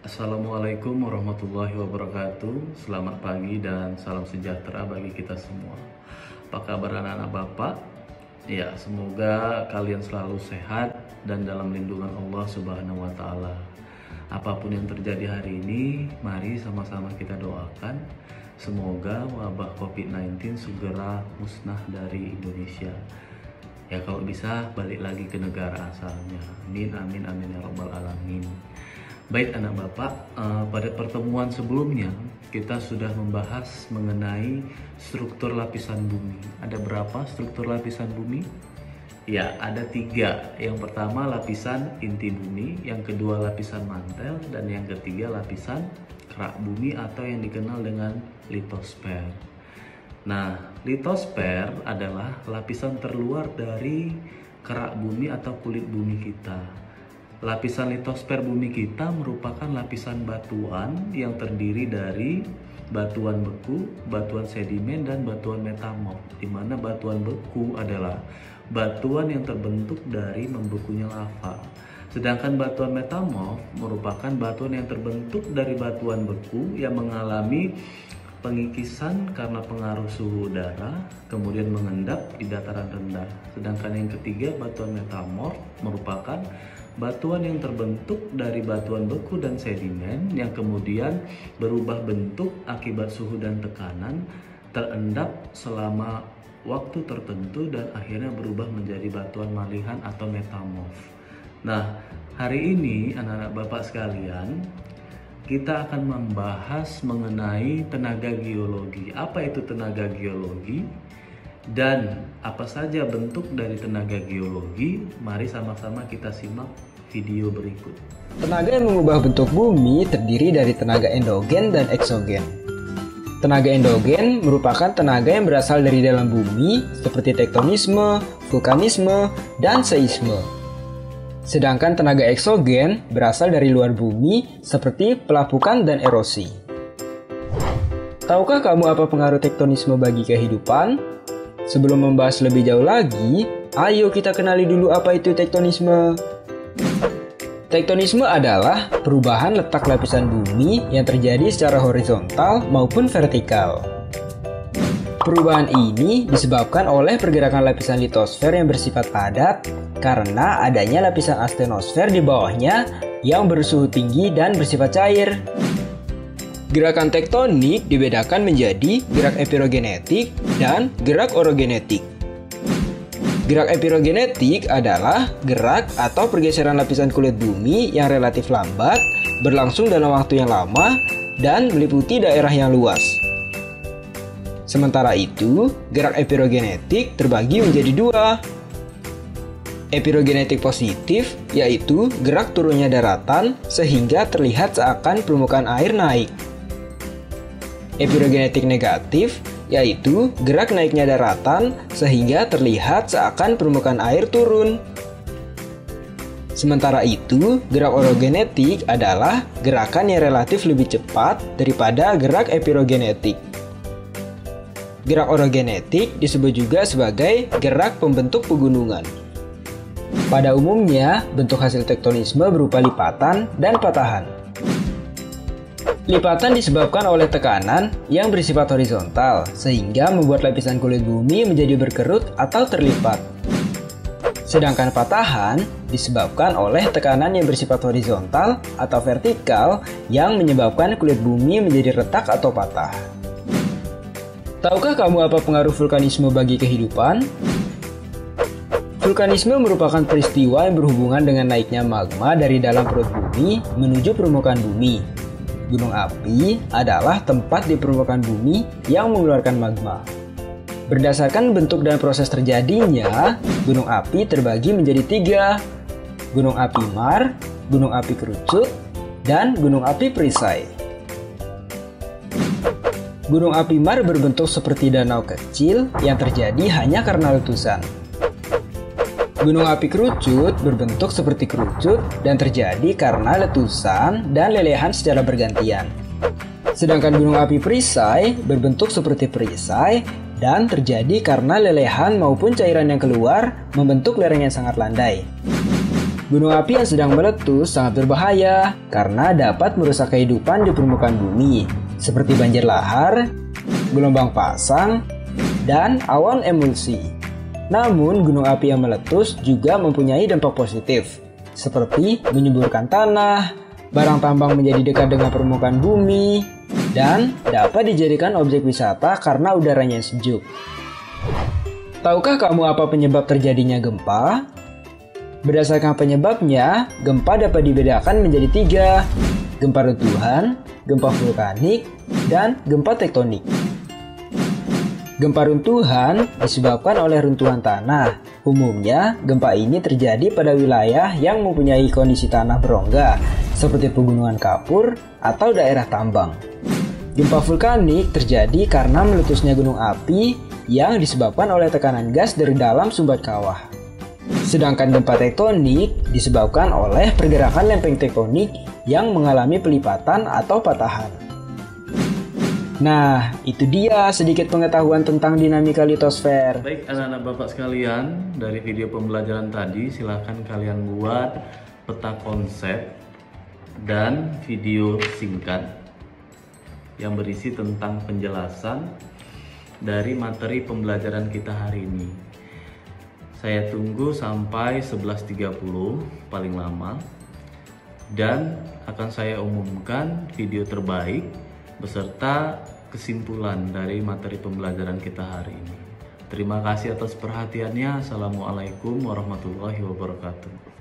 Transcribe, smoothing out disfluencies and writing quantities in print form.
Assalamualaikum warahmatullahi wabarakatuh. Selamat pagi dan salam sejahtera bagi kita semua. Apa kabar anak-anak Bapak? Ya, semoga kalian selalu sehat dan dalam lindungan Allah Subhanahu wa taala. Apapun yang terjadi hari ini, mari sama-sama kita doakan semoga wabah COVID-19 segera musnah dari Indonesia. Ya, kalau bisa balik lagi ke negara asalnya. Amin amin amin ya rabbal alamin. Baik anak Bapak, pada pertemuan sebelumnya kita sudah membahas mengenai struktur lapisan bumi. Ada berapa struktur lapisan bumi? Ya, ada 3. Yang pertama lapisan inti bumi, yang kedua lapisan mantel, dan yang ketiga lapisan kerak bumi atau yang dikenal dengan litosfer. Nah, litosfer adalah lapisan terluar dari kerak bumi atau kulit bumi kita. Lapisan litosfer bumi kita merupakan lapisan batuan yang terdiri dari batuan beku, batuan sedimen, dan batuan metamorf. Di mana batuan beku adalah batuan yang terbentuk dari membekunya lava. Sedangkan batuan metamorf merupakan batuan yang terbentuk dari batuan beku yang mengalami pengikisan karena pengaruh suhu udara, kemudian mengendap di dataran rendah. Sedangkan yang ketiga, batuan metamorf merupakan batuan yang terbentuk dari batuan beku dan sedimen yang kemudian berubah bentuk akibat suhu dan tekanan, terendap selama waktu tertentu dan akhirnya berubah menjadi batuan malihan atau metamorf. Nah, hari ini anak-anak Bapak sekalian, kita akan membahas mengenai tenaga geologi. Apa itu tenaga geologi? Dan apa saja bentuk dari tenaga geologi? Mari sama-sama kita simak video berikut. Tenaga yang mengubah bentuk bumi terdiri dari tenaga endogen dan eksogen. Tenaga endogen merupakan tenaga yang berasal dari dalam bumi seperti tektonisme, vulkanisme, dan seisme. Sedangkan tenaga eksogen berasal dari luar bumi seperti pelapukan dan erosi. Tahukah kamu apa pengaruh tektonisme bagi kehidupan? Sebelum membahas lebih jauh lagi, ayo kita kenali dulu apa itu tektonisme. Tektonisme adalah perubahan letak lapisan bumi yang terjadi secara horizontal maupun vertikal. Perubahan ini disebabkan oleh pergerakan lapisan litosfer yang bersifat padat karena adanya lapisan astenosfer di bawahnya yang bersuhu tinggi dan bersifat cair. Gerakan tektonik dibedakan menjadi gerak epirogenetik dan gerak orogenetik. Gerak epirogenetik adalah gerak atau pergeseran lapisan kulit bumi yang relatif lambat, berlangsung dalam waktu yang lama, dan meliputi daerah yang luas. Sementara itu, gerak epirogenetik terbagi menjadi 2. Epirogenetik positif, yaitu gerak turunnya daratan sehingga terlihat seakan permukaan air naik. Epirogenetik negatif, yaitu gerak naiknya daratan sehingga terlihat seakan permukaan air turun. Sementara itu, gerak orogenetik adalah gerakan yang relatif lebih cepat daripada gerak epirogenetik. Gerak orogenetik disebut juga sebagai gerak pembentuk pegunungan. Pada umumnya, bentuk hasil tektonisme berupa lipatan dan patahan. Lipatan disebabkan oleh tekanan yang bersifat horizontal, sehingga membuat lapisan kulit bumi menjadi berkerut atau terlipat. Sedangkan patahan disebabkan oleh tekanan yang bersifat horizontal atau vertikal yang menyebabkan kulit bumi menjadi retak atau patah. Tahukah kamu apa pengaruh vulkanisme bagi kehidupan? Vulkanisme merupakan peristiwa yang berhubungan dengan naiknya magma dari dalam perut bumi menuju permukaan bumi. Gunung api adalah tempat di permukaan bumi yang mengeluarkan magma. Berdasarkan bentuk dan proses terjadinya, gunung api terbagi menjadi 3: gunung api mar, gunung api kerucut, dan gunung api perisai. Gunung api mar berbentuk seperti danau kecil yang terjadi hanya karena letusan. Gunung api kerucut berbentuk seperti kerucut dan terjadi karena letusan dan lelehan secara bergantian. Sedangkan gunung api perisai berbentuk seperti perisai dan terjadi karena lelehan maupun cairan yang keluar membentuk lereng yang sangat landai. Gunung api yang sedang meletus sangat berbahaya karena dapat merusak kehidupan di permukaan bumi, seperti banjir lahar, gelombang pasang, dan awan emulsi. Namun, gunung api yang meletus juga mempunyai dampak positif, seperti menyuburkan tanah, barang tambang menjadi dekat dengan permukaan bumi, dan dapat dijadikan objek wisata karena udaranya yang sejuk. Tahukah kamu apa penyebab terjadinya gempa? Berdasarkan penyebabnya, gempa dapat dibedakan menjadi 3, gempa runtuhan, gempa vulkanik, dan gempa tektonik. Gempa runtuhan disebabkan oleh runtuhan tanah. Umumnya, gempa ini terjadi pada wilayah yang mempunyai kondisi tanah berongga, seperti pegunungan kapur atau daerah tambang. Gempa vulkanik terjadi karena meletusnya gunung api yang disebabkan oleh tekanan gas dari dalam sumbat kawah. Sedangkan gempa tektonik disebabkan oleh pergerakan lempeng tektonik yang mengalami pelipatan atau patahan. Nah, itu dia sedikit pengetahuan tentang dinamika litosfer. Baik anak-anak bapak sekalian, dari video pembelajaran tadi silahkan kalian buat peta konsep dan video singkat yang berisi tentang penjelasan dari materi pembelajaran kita hari ini. Saya tunggu sampai 11.30 paling lama, dan akan saya umumkan video terbaik beserta kesimpulan dari materi pembelajaran kita hari ini. Terima kasih atas perhatiannya. Assalamualaikum warahmatullahi wabarakatuh.